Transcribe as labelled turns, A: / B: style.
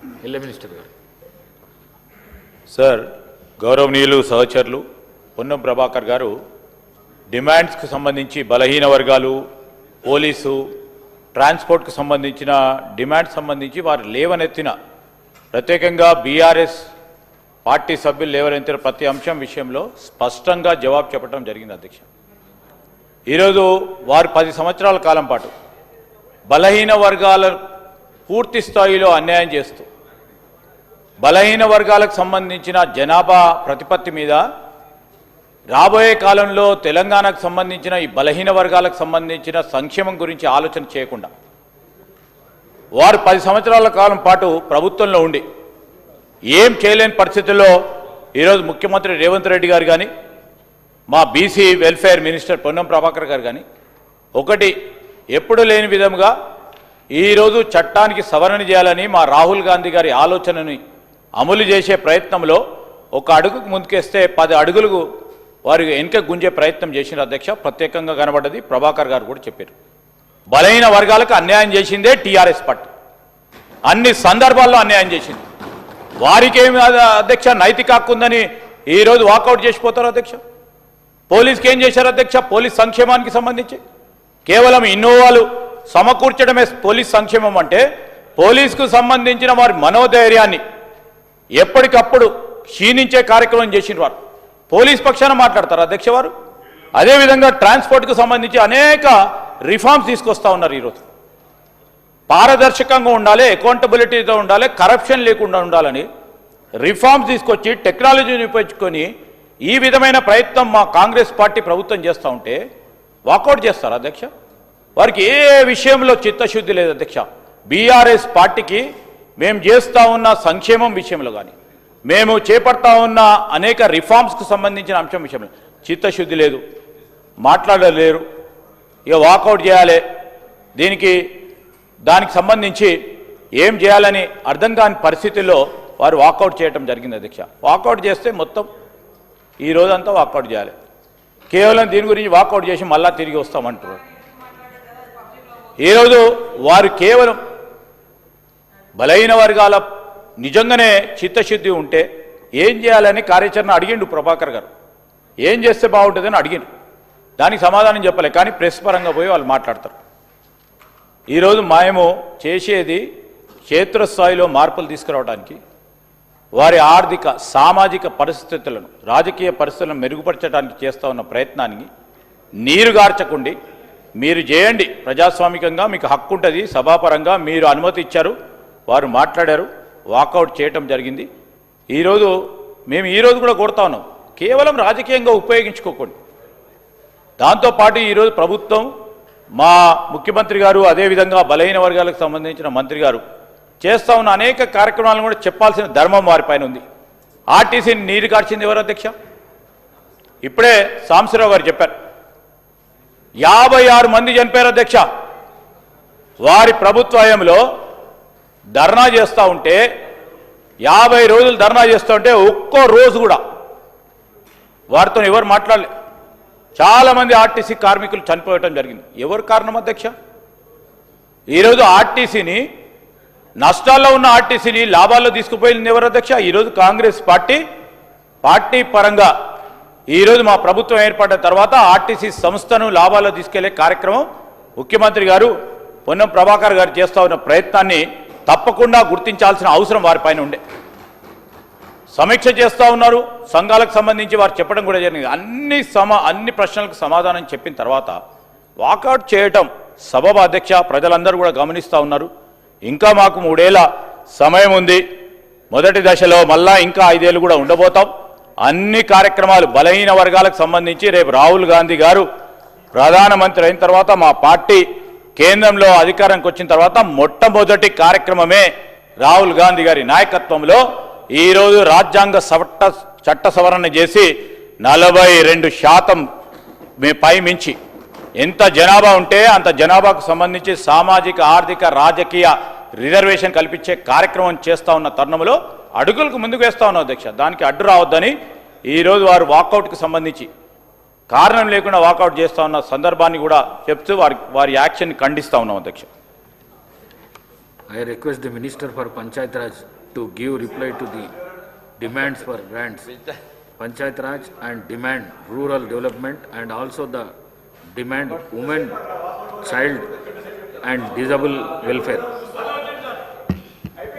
A: Minister గారు.
B: Sir, గౌరవనీయులు సహచరులు పొన్నం ప్రభాకర్ గారు డిమాండ్స్కు సంబంధించి బలహీన వర్గాలు, పోలీసు, ట్రాన్స్పోర్ట్కు సంబంధించిన డిమాండ్స్ సంబంధించి వారు లేవనెత్తిన, ప్రత్యేకంగా బీఆర్ఎస్ పార్టీ సభ్యులు లేవనెత్తిన ప్రతి అంశం విషయంలో స్పష్టంగా జవాబు చెప్పడం జరిగింది అధ్యక్ష. ఈరోజు వారు 10 సంవత్సరాల కాలం పాటు బలహీన వర్గాల పూర్తి స్థాయిలో అన్యాయం చేస్తూ బలహీన వర్గాలకు సంబంధించిన జనాభా ప్రతిపత్తి మీద రాబోయే కాలంలో తెలంగాణకు సంబంధించిన ఈ బలహీన వర్గాలకు సంబంధించిన సంక్షేమం గురించి ఆలోచన చేయకుండా వారు 10 సంవత్సరాల కాలం పాటు ప్రభుత్వంలో ఉండి ఏం చేయలేని పరిస్థితుల్లో ఈరోజు ముఖ్యమంత్రి రేవంత్ రెడ్డి గారు కానీ, మా BC welfare minister Ponnam Prabhakar గారు కానీ ఒకటి ఎప్పుడు లేని విధంగా ఈరోజు చట్టానికి సవరణ చేయాలని మా రాహుల్ గాంధీ గారి ఆలోచనని అమలు చేసే ప్రయత్నంలో ఒక అడుగుకు ముందుకేస్తే 10 అడుగులకు వారు వెనుక గుంజే ప్రయత్నం చేసిన అధ్యక్ష ప్రత్యేకంగా కనబడ్డది. ప్రభాకర్ గారు కూడా చెప్పారు, బలహీన వర్గాలకు అన్యాయం చేసిందే టీఆర్ఎస్ పార్టీ, అన్ని సందర్భాల్లో అన్యాయం చేసింది. వారికేమి అధ్యక్ష నైతిక హక్కు ఉందని ఈరోజు వాకౌట్ చేసిపోతారు అధ్యక్ష. పోలీస్కి ఏం చేశారు అధ్యక్ష? పోలీస్ సంక్షేమానికి సంబంధించి కేవలం ఇన్నోవాలు సమకూర్చడమే పోలీస్ సంక్షేమం అంటే, పోలీసుకు సంబంధించిన వారి మనోధైర్యాన్ని ఎప్పటికప్పుడు క్షీణించే కార్యక్రమం చేసిన వారు పోలీస్ పక్షాన మాట్లాడతారు అధ్యక్ష వారు. అదేవిధంగా ట్రాన్స్పోర్ట్కు సంబంధించి అనేక రిఫార్మ్స్ తీసుకొస్తా ఉన్నారు. ఈరోజు పారదర్శకంగా ఉండాలి, అకౌంటబిలిటీతో ఉండాలి, కరప్షన్ లేకుండా ఉండాలని రిఫార్మ్స్ తీసుకొచ్చి టెక్నాలజీని ఉపయోగించుకొని ఈ విధమైన ప్రయత్నం మా కాంగ్రెస్ పార్టీ ప్రభుత్వం చేస్తూ ఉంటే వాకౌట్ చేస్తారు అధ్యక్ష. వారికి ఏ విషయంలో చిత్తశుద్ధి లేదు అధ్యక్ష. బీఆర్ఎస్ పార్టీకి మేము చేస్తూ ఉన్న సంక్షేమం విషయంలో కానీ, మేము చేపడతా ఉన్న అనేక రిఫార్మ్స్కు సంబంధించిన అంశం విషయంలో చిత్తశుద్ధి లేదు, మాట్లాడలేరు. ఇక వాకౌట్ చేయాలి, దానికి సంబంధించి ఏం చేయాలని అర్థం కాని పరిస్థితుల్లో వారు వాకౌట్ చేయడం జరిగింది అధ్యక్ష. వాకౌట్ చేస్తే మొత్తం ఈ రోజంతా వాకౌట్ చేయాలి. కేవలం దీని గురించి వాకౌట్ చేసి మళ్ళా తిరిగి వస్తామంటారు. ఈరోజు వారు కేవలం బలహీన వర్గాల నిజంగానే చిత్తశుద్ధి ఉంటే ఏం చేయాలని కార్యాచరణ అడిగిండు ప్రభాకర్ గారు. ఏం చేస్తే బాగుంటుందని అడిగిండు, దానికి సమాధానం చెప్పలే. కానీ ప్రెస్ పరంగా పోయి వాళ్ళు మాట్లాడతారు. ఈరోజు మేము చేసేది క్షేత్రస్థాయిలో మార్పులు తీసుకురావడానికి, వారి ఆర్థిక సామాజిక పరిస్థితులను, రాజకీయ పరిస్థితులను మెరుగుపరచడానికి చేస్తూ ఉన్న ప్రయత్నానికి నీరుగార్చకుండి మీరు చేయండి, ప్రజాస్వామికంగా మీకు హక్కు ఉంటుంది, సభాపరంగా మీరు అనుమతి ఇచ్చారు, వారు మాట్లాడారు, వాకౌట్ చేయటం జరిగింది. మేము ఈరోజు కూడా కోరుతా ఉన్నాం, కేవలం రాజకీయంగా ఉపయోగించుకోకండి. దాంతోపాటు ఈరోజు ప్రభుత్వం, మా ముఖ్యమంత్రి గారు, అదేవిధంగా బలహీన వర్గాలకు సంబంధించిన మంత్రి గారు చేస్తూ ఉన్న అనేక కార్యక్రమాలను కూడా చెప్పాల్సిన ధర్మం వారిపైన ఉంది. ఆర్టీసీని నీరు కార్చింది ఎవరు అధ్యక్ష? ఇప్పుడే సాంబశివరావు గారు చెప్పారు, 56 మంది చనిపోయారు అధ్యక్ష. వారి ప్రభుత్వ హయాంలో ధర్నా చేస్తూ ఉంటే, 50 రోజులు ధర్నా చేస్తూ ఉంటే ఒక్కో రోజు కూడా వారితో ఎవరు మాట్లాడలే. చాలామంది ఆర్టీసీ కార్మికులు చనిపోవటం జరిగింది. ఎవరు కారణం అధ్యక్ష? ఈరోజు ఆర్టీసీని, నష్టాల్లో ఉన్న ఆర్టీసీని లాభాల్లో తీసుకుపోయింది ఎవరు అధ్యక్ష? ఈరోజు కాంగ్రెస్ పార్టీ పరంగా ఈరోజు మా ప్రభుత్వం ఏర్పడిన తర్వాత ఆర్టీసీ సంస్థను లాభాల్లో తీసుకెళ్లే కార్యక్రమం ముఖ్యమంత్రి గారు పొన్నం ప్రభాకర్ గారు చేస్తూ ఉన్న ప్రయత్నాన్ని తప్పకుండా గుర్తించాల్సిన అవసరం వారిపైన ఉండే. సమీక్ష చేస్తూ ఉన్నారు, సంఘాలకు సంబంధించి వారు చెప్పడం కూడా జరిగింది. అన్ని ప్రశ్నలకు సమాధానం చెప్పిన తర్వాత వాకౌట్ చేయటం సబబు అధ్యక్ష. ప్రజలందరూ కూడా గమనిస్తూ ఉన్నారు. ఇంకా మాకు 3 ఏళ్ల సమయం ఉంది. మొదటి దశలో మళ్ళా ఇంకా 5 ఏళ్ళు కూడా ఉండబోతాం. అన్ని కార్యక్రమాలు బలహీన వర్గాలకు సంబంధించి రేపు రాహుల్ గాంధీ గారు ప్రధానమంత్రి అయిన తర్వాత, మా పార్టీ కేంద్రంలో అధికారానికి వచ్చిన తర్వాత మొట్టమొదటి కార్యక్రమమే రాహుల్ గాంధీ గారి నాయకత్వంలో ఈరోజు రాజ్యాంగ చట్ట సవరణ చేసి 42% పై మించి ఎంత జనాభా ఉంటే అంత జనాభాకు సంబంధించి సామాజిక, ఆర్థిక, రాజకీయ రిజర్వేషన్ కల్పించే కార్యక్రమం చేస్తూ ఉన్న తరుణంలో అడుగులకు ముందుకు వేస్తూ ఉన్నాం అధ్యక్ష. దానికి అడ్డు రావద్దని ఈరోజు వారు వాకౌట్కి సంబంధించి కారణం లేకుండా వాకౌట్ చేస్తూ ఉన్న సందర్భాన్ని కూడా చెప్తూ వారి యాక్షన్ ఖండిస్తూ ఉన్నాం అధ్యక్ష.
A: I request the Minister for Panchayat Raj to give reply to the demands for grants, Panchayat Raj, and demand rural development, and also the demand women, child and disabled welfare.